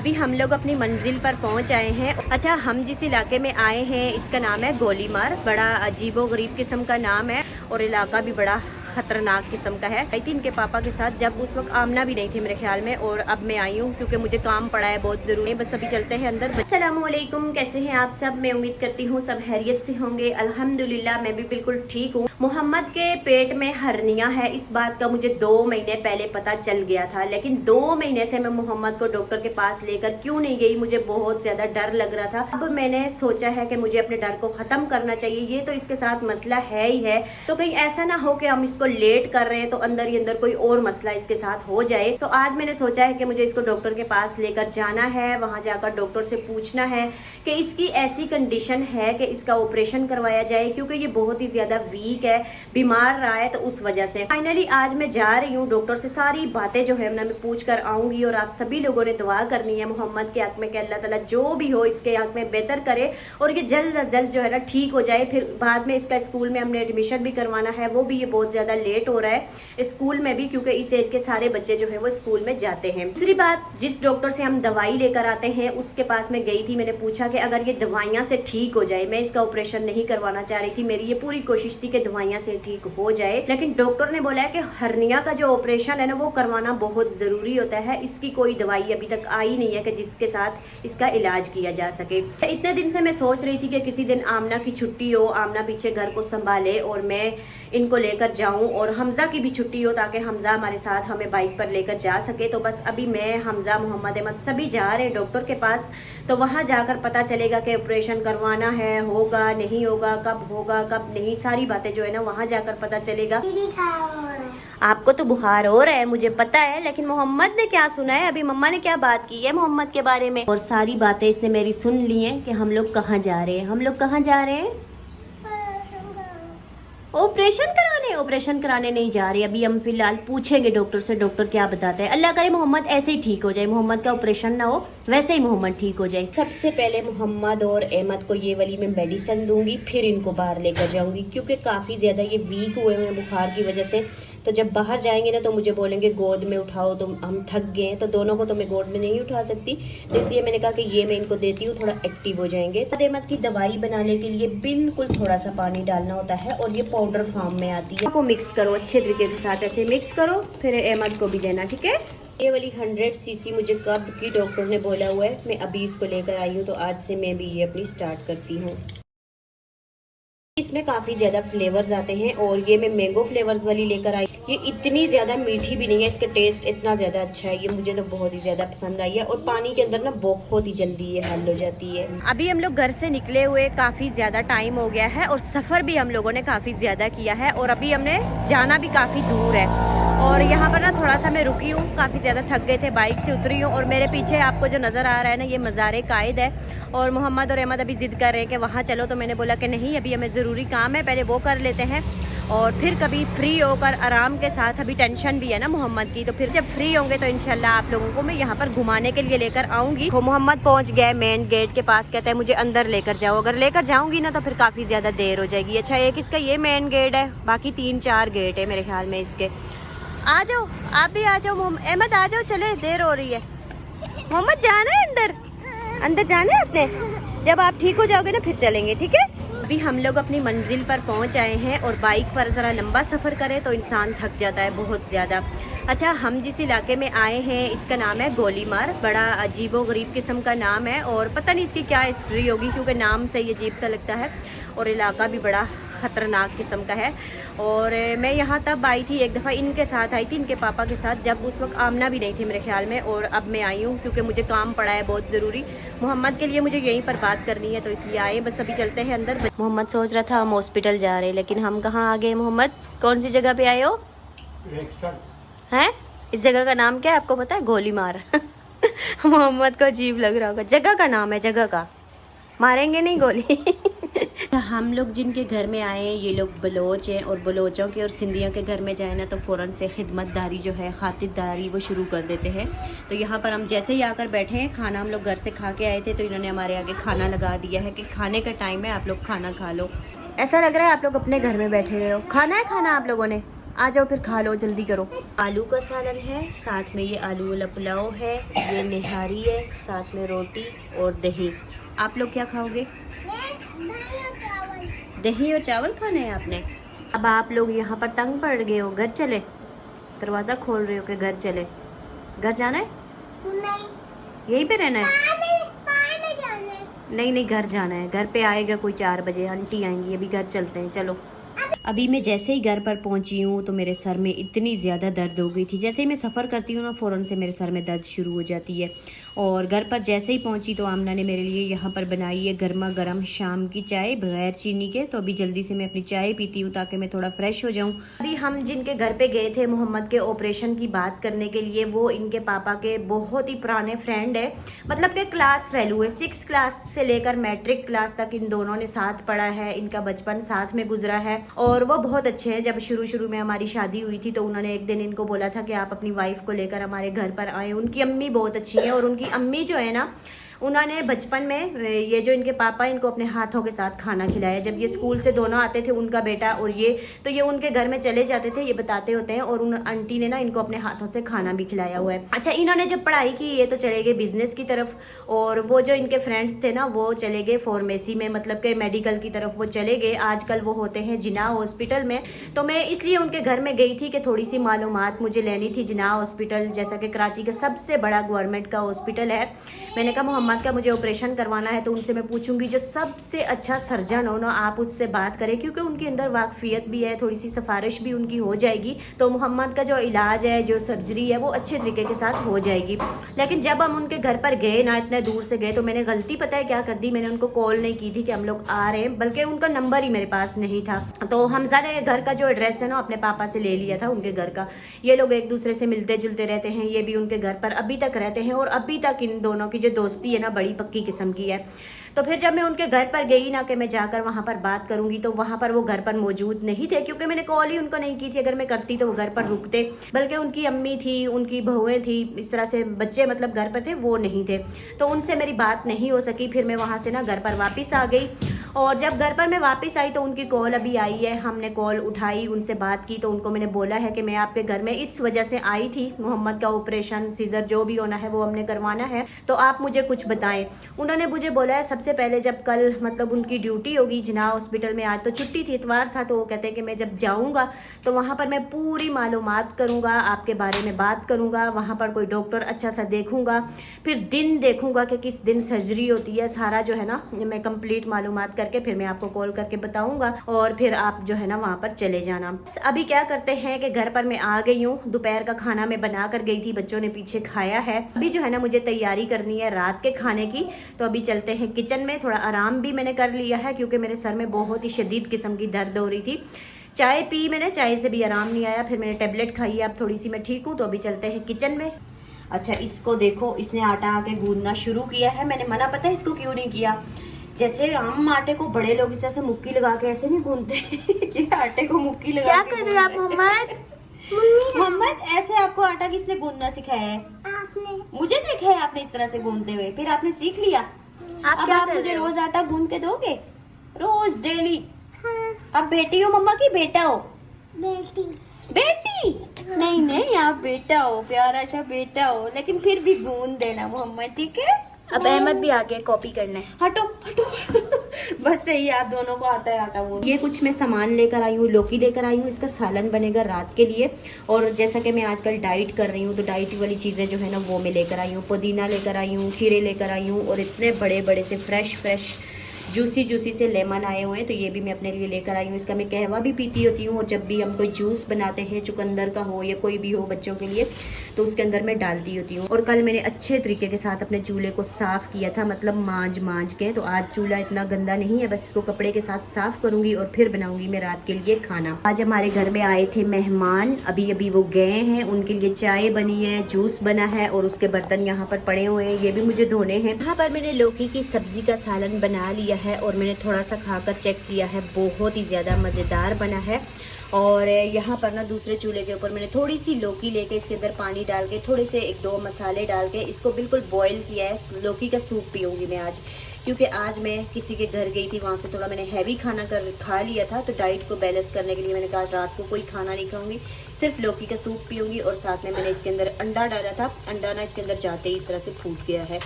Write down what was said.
अभी हम लोग अपनी मंजिल पर पहुंच आए हैं। अच्छा, हम जिस इलाके में आए हैं इसका नाम है गोलीमार। बड़ा अजीबो गरीब किस्म का नाम है और इलाका भी बड़ा खतरनाक किस्म का है। आई थी इनके पापा के साथ, जब उस वक्त आमना भी नहीं थी मेरे ख्याल में, और अब मैं आई हूँ क्योंकि मुझे काम पड़ा है बहुत जरूरी। बस अभी चलते हैं अंदर। अस्सलामुअलैकुम, कैसे हैं आप सब? मैं उम्मीद करती हूँ सब खैरियत से होंगे। अल्हम्दुलिल्लाह मैं भी बिल्कुल ठीक हूँ। मोहम्मद के पेट में हर्निया है, इस बात का मुझे 2 महीने पहले पता चल गया था, लेकिन 2 महीने से मैं मोहम्मद को डॉक्टर के पास लेकर क्यों नहीं गई, मुझे बहुत ज्यादा डर लग रहा था। अब मैंने सोचा है कि मुझे अपने डर को खत्म करना चाहिए। ये तो इसके साथ मसला है ही है, तो कहीं ऐसा ना हो कि हम इसको लेट कर रहे हैं तो अंदर ही अंदर कोई और मसला इसके साथ हो जाए। तो आज मैंने सोचा है कि मुझे इसको डॉक्टर के पास लेकर जाना है। वहां जाकर डॉक्टर से पूछना है कि इसकी ऐसी कंडीशन है कि इसका ऑपरेशन करवाया जाए, क्योंकि ये बहुत ही ज्यादा वीक है, बीमार रहा है, तो उस वजह से फाइनली आज मैं जा रही हूँ डॉक्टर से। सारी बातें जो है मैं पूछ कर आऊंगी और आप सभी लोगों ने दुआ करनी है मोहम्मद के हक में कि अल्लाह ताला जो भी हो इसके हक में बेहतर करे और ये जल्द अज जल्द जो है ना ठीक हो जाए। फिर बाद में इसका स्कूल में हमने एडमिशन भी करवाना है, वो भी ये बहुत ज्यादा लेट हो रहा है स्कूल में भी, क्योंकि इस एज के सारे बच्चे जो है वो स्कूल में जाते हैं। दूसरी बात, जिस डॉक्टर से हम दवाई लेकर आते हैं उसके पास मैं गई थी। मैंने पूछा कि अगर ये दवाइयां से ठीक हो जाए, मैं इसका ऑपरेशन नहीं करवाना चाह रही थी, मेरी ये पूरी कोशिश थी कि दवाइयां से ठीक हो जाए, लेकिन डॉक्टर ने बोला है कि हर्निया का जो ऑपरेशन है ना वो करवाना बहुत जरूरी होता है। इसकी कोई दवाई अभी तक आई नहीं है कि जिसके साथ इसका इलाज किया जा सके। इतने दिन से मैं सोच रही थी कि किसी दिन आमना की छुट्टी हो, आमना पीछे घर को संभाले और मैं इनको लेकर जाऊं, और हमजा की भी छुट्टी हो ताकि हमजा हमारे साथ हमें बाइक पर लेकर जा सके। तो बस अभी मैं, हमजा, मोहम्मद अहमद सभी जा रहे हैं डॉक्टर के पास। तो वहां जाकर पता चलेगा कि ऑपरेशन करवाना है, होगा नहीं होगा, कब नहीं, सारी बातें जो है ना वहां जाकर पता चलेगा। आपको तो बुखार हो रहा है मुझे पता है, लेकिन मोहम्मद ने क्या सुना है? अभी मम्मा ने क्या बात की है मोहम्मद के बारे में, और सारी बातें इसने मेरी सुन ली हैं कि हम लोग कहाँ जा रहे हैं। हम लोग कहाँ जा रहे हैं? ऑपरेशन कराने नहीं जा रहे। अभी हम फिलहाल पूछेंगे डॉक्टर से, डॉक्टर क्या बताता है। अल्लाह करे मोहम्मद ऐसे ही ठीक हो जाए, मोहम्मद का ऑपरेशन ना हो, वैसे ही मोहम्मद ठीक हो जाए। सबसे पहले मोहम्मद और अहमद को ये वाली मैं मेडिसिन दूंगी, फिर इनको बाहर लेकर जाऊंगी, क्योंकि काफी ज्यादा ये वीक हुए हैं बुखार की वजह से। तो जब बाहर जाएंगे ना तो मुझे बोलेंगे गोद में उठाओ, तो हम थक गए, तो दोनों को तो मैं गोद में नहीं उठा सकती, तो इसलिए मैंने कहा कि ये मैं इनको देती हूँ, थोड़ा एक्टिव हो जाएंगे। अहमद की दवाई बनाने के लिए बिल्कुल थोड़ा सा पानी डालना होता है और ये पाउडर फॉर्म में आती है। को मिक्स करो अच्छे तरीके के साथ, ऐसे मिक्स करो, फिर अहमद को भी देना, ठीक है। ये वाली 100 सीसी मुझे कब की डॉक्टर ने बोला हुआ है, मैं अभी इसको लेकर आई हूँ, तो आज से मैं भी ये अपनी स्टार्ट करती हूँ। इसमें काफी ज्यादा फ्लेवर्स आते हैं और ये मैं मैंगो फ्लेवर्स वाली लेकर आई। ये इतनी ज्यादा मीठी भी नहीं है, इसका टेस्ट इतना ज्यादा अच्छा है, ये मुझे तो बहुत ही ज्यादा पसंद आई है, और पानी के अंदर ना बहुत ही जल्दी ये हल हो जाती है। अभी हम लोग घर से निकले हुए काफी ज्यादा टाइम हो गया है और सफर भी हम लोगों ने काफी ज्यादा किया है, और अभी हमने जाना भी काफी दूर है। और यहाँ पर ना थोड़ा सा मैं रुकी हूँ, काफ़ी ज़्यादा थक गए थे, बाइक से उतरी हूँ। और मेरे पीछे आपको जो नज़र आ रहा है ना, ये मज़ार कायद है, और मोहम्मद और अहमद अभी ज़िद कर रहे हैं कि वहाँ चलो। तो मैंने बोला कि नहीं, अभी हमें ज़रूरी काम है, पहले वो कर लेते हैं और फिर कभी फ्री होकर आराम के साथ, अभी टेंशन भी है ना मोहम्मद की, तो फिर जब फ्री होंगे तो इंशाल्लाह आप लोगों को मैं यहाँ पर घुमाने के लिए लेकर आऊँगी। मोहम्मद पहुँच गया मेन गेट के पास, कहता है मुझे अंदर लेकर जाओ। अगर लेकर जाऊँगी ना तो फिर काफ़ी ज़्यादा देर हो जाएगी। अच्छा, एक इसका ये मेन गेट है, बाकी 3-4 गेट है मेरे ख्याल में इसके। आ जाओ, आप भी आ जाओ, अहमद आ जाओ, चले, देर हो रही है। मोहम्मद जाना है अंदर जाना है अपने, जब आप ठीक हो जाओगे ना फिर चलेंगे, ठीक है। अभी हम लोग अपनी मंजिल पर पहुंच आए हैं, और बाइक पर ज़रा लंबा सफ़र करे तो इंसान थक जाता है बहुत ज़्यादा। अच्छा, हम जिस इलाके में आए हैं इसका नाम है गोलीमार। बड़ा अजीबो गरीब किस्म का नाम है, और पता नहीं इसकी क्या हिस्ट्री होगी, क्योंकि नाम से ही अजीब सा लगता है, और इलाका भी बड़ा खतरनाक किस्म का है। और मैं यहाँ तब आई थी, एक दफ़ा इनके साथ आई थी, इनके पापा के साथ, जब उस वक्त आमना भी नहीं थी मेरे ख्याल में, और अब मैं आई हूँ क्योंकि मुझे काम पड़ा है बहुत ज़रूरी। मोहम्मद के लिए मुझे यहीं पर बात करनी है, तो इसलिए आए। बस अभी चलते हैं अंदर। मोहम्मद सोच रहा था हम हॉस्पिटल जा रहे हैं, लेकिन हम कहाँ आ गए। मोहम्मद, कौन सी जगह पे आए हो? हैं? इस जगह का नाम क्या है आपको पता है? गोलीमार। मोहम्मद को अजीब लग रहा होगा, जगह का नाम है, जगह का, मारेंगे नहीं गोली। हम लोग जिनके घर में आए हैं ये लोग बलोच हैं, और बलोचों के और सिंधियों के घर में जाए ना तो फ़ौरन से खिदमतदारी जो है, खातिरदारी, वो शुरू कर देते हैं। तो यहाँ पर हम जैसे ही आकर बैठे हैं, खाना हम लोग घर से खा के आए थे, तो इन्होंने हमारे आगे खाना लगा दिया है कि खाने का टाइम है, आप लोग खाना खा लो। ऐसा लग रहा है आप लोग अपने घर में बैठे हुए हो। खाना है खाना आप लोगों ने? आ जाओ फिर खा लो, जल्दी करो। आलू का सालन है, साथ में ये आलू वाला पुलाव है, ये निहारी है, साथ में रोटी और दही। आप लोग क्या खाओगे? दही और चावल खाने हैं आपने। अब आप लोग यहाँ पर तंग पड़ गए हो, घर चले? दरवाज़ा खोल रहे हो कि घर चले? घर जाना है? नहीं। यहीं पे रहना है? नहीं नहीं, घर जाना है। घर पे आएगा कोई 4 बजे, आंटी आएंगी। अभी घर चलते हैं, चलो। अभी मैं जैसे ही घर पर पहुंची हूँ तो मेरे सर में इतनी ज़्यादा दर्द हो गई थी। जैसे ही मैं सफ़र करती हूँ ना, फ़ौरन से मेरे सर में दर्द शुरू हो जाती है। और घर पर जैसे ही पहुंची तो आमना ने मेरे लिए यहाँ पर बनाई है गर्मा गर्म शाम की चाय बगैर चीनी के। तो अभी जल्दी से मैं अपनी चाय पीती हूँ ताकि मैं थोड़ा फ्रेश हो जाऊँ। अभी हम जिनके घर पे गए थे मोहम्मद के ऑपरेशन की बात करने के लिए, वो इनके पापा के बहुत ही पुराने फ्रेंड है, मतलब के क्लास फेलो है। 6 क्लास से लेकर मैट्रिक क्लास तक इन दोनों ने साथ पढ़ा है, इनका बचपन साथ में गुजरा है। और वो बहुत अच्छे हैं। जब शुरू में हमारी शादी हुई थी तो उन्होंने एक दिन इनको बोला था कि आप अपनी वाइफ को लेकर हमारे घर पर आए। उनकी अम्मी बहुत अच्छी है, और उनकी अम्मी जो है ना, उन्होंने बचपन में ये जो इनके पापा इनको अपने हाथों के साथ खाना खिलाया। जब ये स्कूल से दोनों आते थे, उनका बेटा और ये, तो ये उनके घर में चले जाते थे, ये बताते होते हैं। और उन आंटी ने ना इनको अपने हाथों से खाना भी खिलाया हुआ है। अच्छा, इन्होंने जब पढ़ाई की ये तो चले गए बिजनेस की तरफ, और वो जो इनके फ्रेंड्स थे ना वो चले गए फार्मेसी में, मतलब के मेडिकल की तरफ वो चले गए। आजकल वो होते हैं जिन्ना हॉस्पिटल में। तो मैं इसलिए उनके घर में गई थी कि थोड़ी सी मालूमात मुझे लेनी थी। जिन्ना हॉस्पिटल जैसा कि कराची का सबसे बड़ा गवर्नमेंट का हॉस्पिटल है। मैंने कहा मोहम्मद का मुझे ऑपरेशन करवाना है तो उनसे मैं पूछूंगी, जो सबसे अच्छा सर्जन हो ना आप उससे बात करें, क्योंकि उनके अंदर वाकफियत भी है, थोड़ी सी सिफारिश भी उनकी हो जाएगी। तो मोहम्मद का जो इलाज है, जो सर्जरी है, वो अच्छे तरीके के साथ हो जाएगी। लेकिन जब हम उनके घर पर गए ना, इतने दूर से गए, तो मैंने गलती पता है क्या कर दी, मैंने उनको कॉल नहीं की थी कि हम लोग आ रहे हैं, बल्कि उनका नंबर ही मेरे पास नहीं था। तो हमजा ने घर का जो एड्रेस है ना अपने पापा से ले लिया था, उनके घर का। ये लोग एक दूसरे से मिलते जुलते रहते हैं, ये भी उनके घर पर अभी तक रहते हैं, और अभी तक इन दोनों की जो दोस्ती है ना बड़ी पक्की किस्म की है। तो फिर जब मैं उनके घर पर गई ना कि मैं जाकर वहाँ पर बात करूंगी, तो वहाँ पर वो घर पर मौजूद नहीं थे, क्योंकि मैंने कॉल ही उनको नहीं की थी। अगर मैं करती तो वो घर पर रुकते, बल्कि उनकी अम्मी थी, उनकी बहुएं थी, इस तरह से बच्चे मतलब घर पर थे, वो नहीं थे। तो उनसे मेरी बात नहीं हो सकी। फिर मैं वहाँ से ना घर पर वापस आ गई, और जब घर पर मैं वापस आई तो उनकी कॉल अभी आई है। हमने कॉल उठाई, उनसे बात की, तो उनको मैंने बोला है कि मैं आपके घर में इस वजह से आई थी, मोहम्मद का ऑपरेशन सीजर जो भी होना है वो हमने करवाना है, तो आप मुझे कुछ बताएं। उन्होंने मुझे बोला है सबसे पहले, जब कल मतलब उनकी ड्यूटी होगी जिन्ना हॉस्पिटल में, आज तो छुट्टी थी, इतवार था, तो वो कहते हैं कि मैं जब जाऊंगा तो वहाँ पर मैं पूरी मालूमात करूँगा, आपके बारे में बात करूँगा, वहाँ पर कोई डॉक्टर अच्छा सा देखूंगा, फिर दिन देखूंगा कि किस दिन सर्जरी होती है, सारा जो है ना मैं कंप्लीट मालूमात करके फिर मैं आपको कॉल करके बताऊंगा, और फिर आप जो है ना वहाँ पर चले जाना। अभी क्या करते हैं कि घर पर मैं आ गई हूँ, दोपहर का खाना मैं बना कर गई थी, बच्चों ने पीछे खाया है। अभी जो है ना मुझे तैयारी करनी है रात के खाने की, तो अभी चलते हैं किचन में। थोड़ा आराम भी मैंने कर लिया है क्योंकि मेरे सर में बहुत ही शदीद किस्म की दर्द हो रही थी। चाय पी मैंने, चाय से भी आराम नहीं आया, फिर मैंने टेबलेट खाई है, अब थोड़ी सी मैं ठीक हूँ। तो अभी चलते हैं किचन में। अच्छा, इसको देखो, इसने आटा आके गूंदना शुरू किया है। मैंने मना पता है इसको क्यों नहीं किया, जैसे आम आटे को बड़े लोग इस तरह से मुक्की लगा के ऐसे नहीं गूंदते ये आटे को मुक्की लगा क्या के कर रहे हो आप मोहम्मद? मोहम्मद, ऐसे आपको आटा किसने गूंदना सिखाया है? आपने। मुझे देखा है आपने इस तरह से गूंदते हुए, फिर आपने सीख लिया। आप अब क्या आप कर मुझे रहे हो? रोज आटा गूंद के दोगे, रोज डेली? हाँ, आप बेटी हो मम्मा की बेटा हो? बेटी। बेटी? नहीं नहीं, आप बेटा हो, प्यारा सा बेटा हो, लेकिन फिर भी गूंद देना मोहम्मद, ठीक है? अब अहमद भी आ गया कॉपी करने। हटो हटो बस सही है, आप दोनों को आता है आटा वो। ये कुछ मैं सामान लेकर आई हूँ, लौकी लेकर आई हूँ, इसका सालन बनेगा रात के लिए। और जैसा कि मैं आजकल डाइट कर रही हूँ तो डाइट वाली चीज़ें जो है ना वो मैं लेकर आई हूँ। पुदीना लेकर आई हूँ, खीरे लेकर आई हूँ, और इतने बड़े बड़े से फ्रेश जूसी से लेमन आए हुए हैं, तो ये भी मैं अपने लिए लेकर आई हूँ। इसका मैं कहवा भी पीती होती हूँ, और जब भी हम कोई जूस बनाते हैं, चुकंदर का हो या कोई भी हो बच्चों के लिए, तो उसके अंदर मैं डालती होती हूँ। और कल मैंने अच्छे तरीके के साथ अपने चूल्हे को साफ़ किया था, मतलब मांज के। तो आज चूल्हा इतना गंदा नहीं है, बस इसको कपड़े के साथ साफ़ करूँगी और फिर बनाऊँगी मैं रात के लिए खाना। आज हमारे घर में आए थे मेहमान, अभी वो गए हैं, उनके लिए चाय बनी है, जूस बना है, और उसके बर्तन यहाँ पर पड़े हुए हैं, ये भी मुझे धोने हैं। यहाँ पर मैंने लौकी की सब्जी का सालन बना लिया है, और मैंने थोड़ा सा खाकर चेक किया है, बहुत ही ज़्यादा मज़ेदार बना है। और यहाँ पर ना दूसरे चूल्हे के ऊपर मैंने थोड़ी सी लौकी लेके इसके अंदर पानी डाल के थोड़े से 1-2 मसाले डाल के इसको बिल्कुल बॉईल किया है। लौकी का सूप पीऊँगी मैं आज, क्योंकि आज मैं किसी के घर गई थी, वहाँ से थोड़ा मैंने हैवी खाना खा लिया था, तो डाइट को बैलेंस करने के लिए मैंने कहा रात को कोई खाना नहीं खाऊंगी, सिर्फ लौकी का सूप पीऊँगी। और साथ में मैंने इसके अंदर अंडा डाला था, अंडा ना इसके अंदर जाते ही इस तरह से फूट गया है।